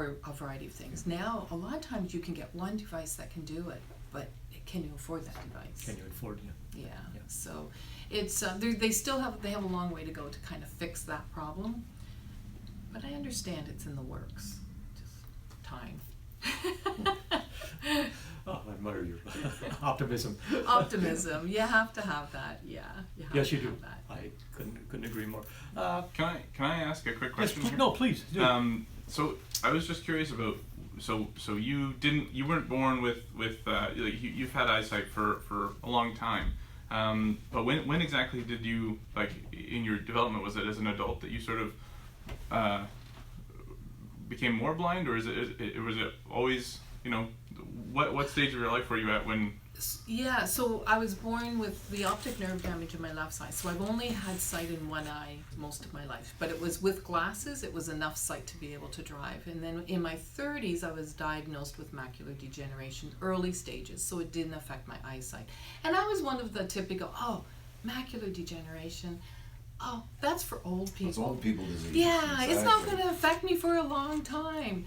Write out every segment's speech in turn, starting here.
or a variety of things. Now, a lot of times you can get one device that can do it, but can you afford that device? Can you afford it? Yeah. So it's they have a long way to go to kind of fix that problem, but I understand it's in the works. Just time. Oh, I admire your optimism. Optimism. You have to have that. Yeah. Yes, you to do. have that. I couldn't agree more. Can I ask a quick question? Yes, here? no, please do. So I was just curious about. So you weren't born with like you've had eyesight for a long time. But when exactly did you, like, in your development, was it as an adult that you sort of became more blind, or was it always, what stage of your life were you at when? Yeah, so I was born with the optic nerve damage in my left side, so I've only had sight in one eye most of my life. But it was with glasses, it was enough sight to be able to drive. And then in my 30s, I was diagnosed with macular degeneration, early stages, so it didn't affect my eyesight. And I was one of the typical, macular degeneration, that's for old people. It's old people disease. Yeah, Exactly. It's not going to affect me for a long time.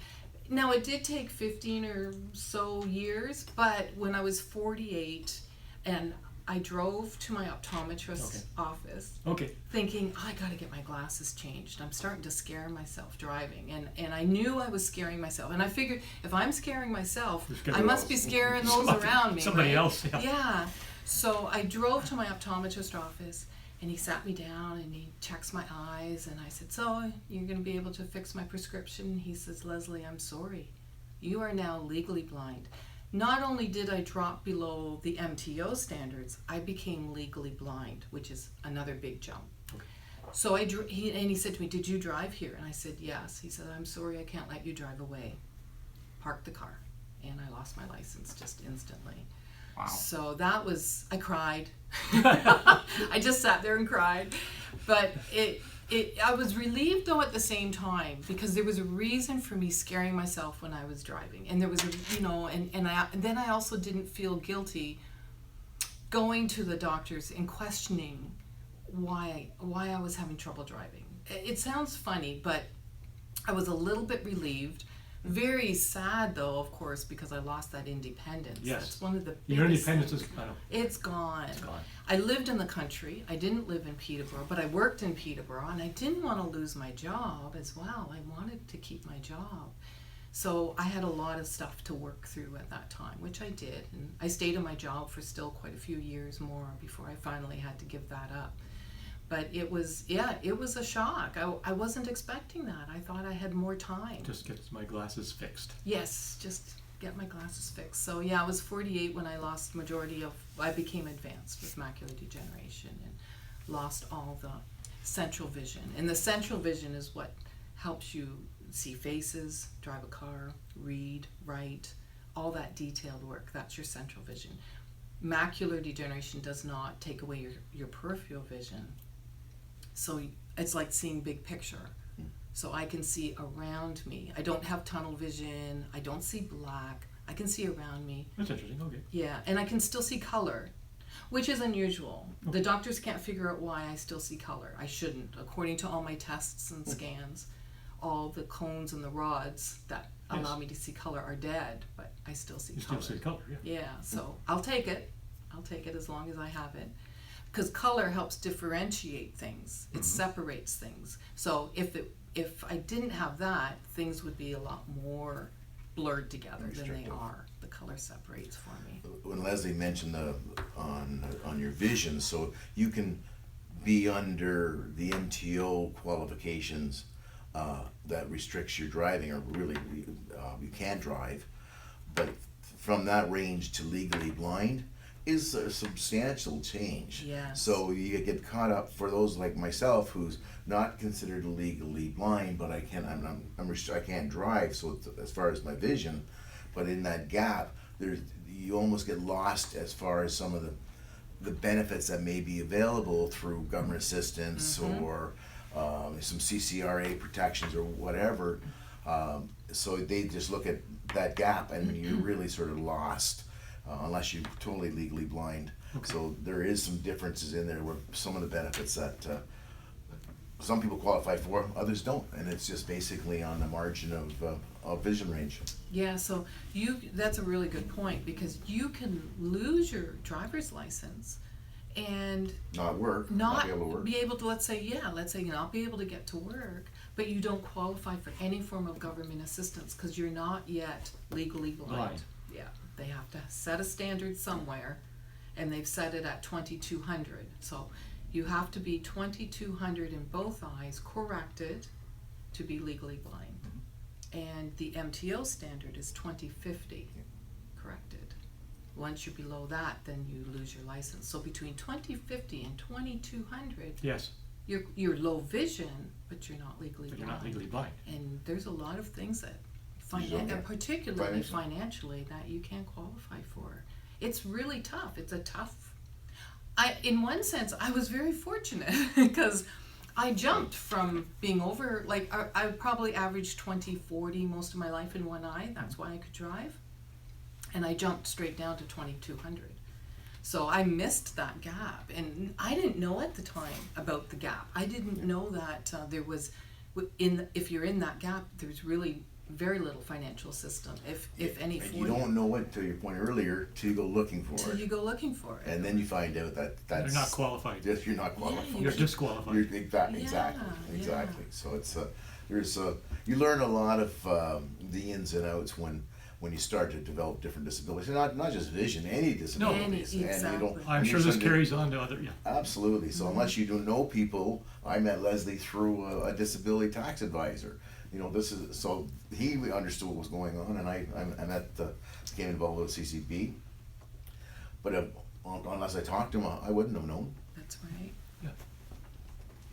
Now, it did take 15 or so years, but when I was 48 and I drove to my optometrist's office thinking, I got to get my glasses changed. I'm starting to scare myself driving. And I knew I was scaring myself. And I figured, if I'm scaring myself, I must be scaring those around me. Somebody right? else, yeah. Yeah. So I drove to my optometrist's office. And he sat me down and he checks my eyes, and I said, so you're going to be able to fix my prescription? He says, Leslie, I'm sorry. You are now legally blind. Not only did I drop below the MTO standards, I became legally blind, which is another big jump. Okay. So he said to me, did you drive here? And I said, yes. He said, I'm sorry, I can't let you drive away. Parked the car. And I lost my license just instantly. Wow. So that was, I cried. I just sat there and cried. But I was relieved though at the same time, because there was a reason for me scaring myself when I was driving. And there was and then I also didn't feel guilty going to the doctors and questioning why I was having trouble driving. It sounds funny, but I was a little bit relieved. Very sad though, of course, because I lost that independence. Yes. That's one of the biggest Your independence things. is gone. It's gone. It's gone. I lived in the country. I didn't live in Peterborough, but I worked in Peterborough, and I didn't want to lose my job as well. I wanted to keep my job. So I had a lot of stuff to work through at that time, which I did. And I stayed in my job for still quite a few years more before I finally had to give that up. But it was a shock. I wasn't expecting that. I thought I had more time. Just get my glasses fixed. Yes, just get my glasses fixed. So I was 48 when I lost I became advanced with macular degeneration and lost all the central vision. And the central vision is what helps you see faces, drive a car, read, write, all that detailed work. That's your central vision. Macular degeneration does not take away your peripheral vision. So it's like seeing big picture. So I can see around me. I don't have tunnel vision. I don't see black. I can see around me. That's interesting. Okay. Yeah, and I can still see color, which is unusual. Okay. The doctors can't figure out why I still see color. I shouldn't. According to all my tests and scans, all the cones and the rods that allow me to see color are dead, but I still see color. You still see color, yeah. Yeah, so I'll take it. I'll take it as long as I have it. Because color helps differentiate things. It separates things. So if I didn't have that, things would be a lot more blurred together than they are. The color separates for me. When Leslie mentioned on your vision, so you can be under the MTO qualifications that restricts your driving, or really you can't drive, but from that range to legally blind is a substantial change. Yes. So you get caught up, for those like myself who's not considered legally blind, but I can't drive. So as far as my vision, but in that gap, you almost get lost as far as some of the benefits that may be available through government assistance or some CCRA protections or whatever. So they just look at that gap, and you're really sort of lost. Unless you're totally legally blind. Okay. So there is some differences in there where some of the benefits that some people qualify for, others don't, and it's just basically on the margin of vision range. Yeah, so that's a really good point, because you can lose your driver's license and Not work, not be able to work. be able to, let's say you not be able to get to work, but you don't qualify for any form of government assistance because you're not yet legally blind. Blind. Yeah, they have to set a standard somewhere, and they've set it at 2200. So you have to be 2200 in both eyes corrected to be legally blind. And the MTO standard is 2050 corrected. Once you're below that, then you lose your license. So between 2050 and 2200, Yes, you're low vision, but you're not legally but blind. you're not legally blind. And there's a lot of things that, Okay. particularly Financially. financially, that you can't qualify for. It's really tough. It's a tough. In one sense, I was very fortunate because I jumped from being over, like, I probably averaged 20/40 most of my life in one eye. That's why I could drive. And I jumped straight down to 2200. So I missed that gap. And I didn't know at the time about the gap. I didn't know that there was, if you're in that gap, there's really very little financial assistance, if any, And for you don't know it, to your point earlier, till you go looking for till it. you go looking for it. And then you find out that You're that's. not qualified. Yes, you're not qualified. You're disqualified. You're, exactly, Yeah, exactly. So it's you learn a lot of the ins and outs when you start to develop different disabilities, and not just vision, any disabilities. Any, And you don't. exactly. I'm and sure you're this starting to- carries on to other, yeah. Absolutely. So unless you don't know people, I met Leslie through a disability tax advisor. You know, so he understood what was going on, and I became involved with CCB. But unless I talked to him, I wouldn't have known. That's right.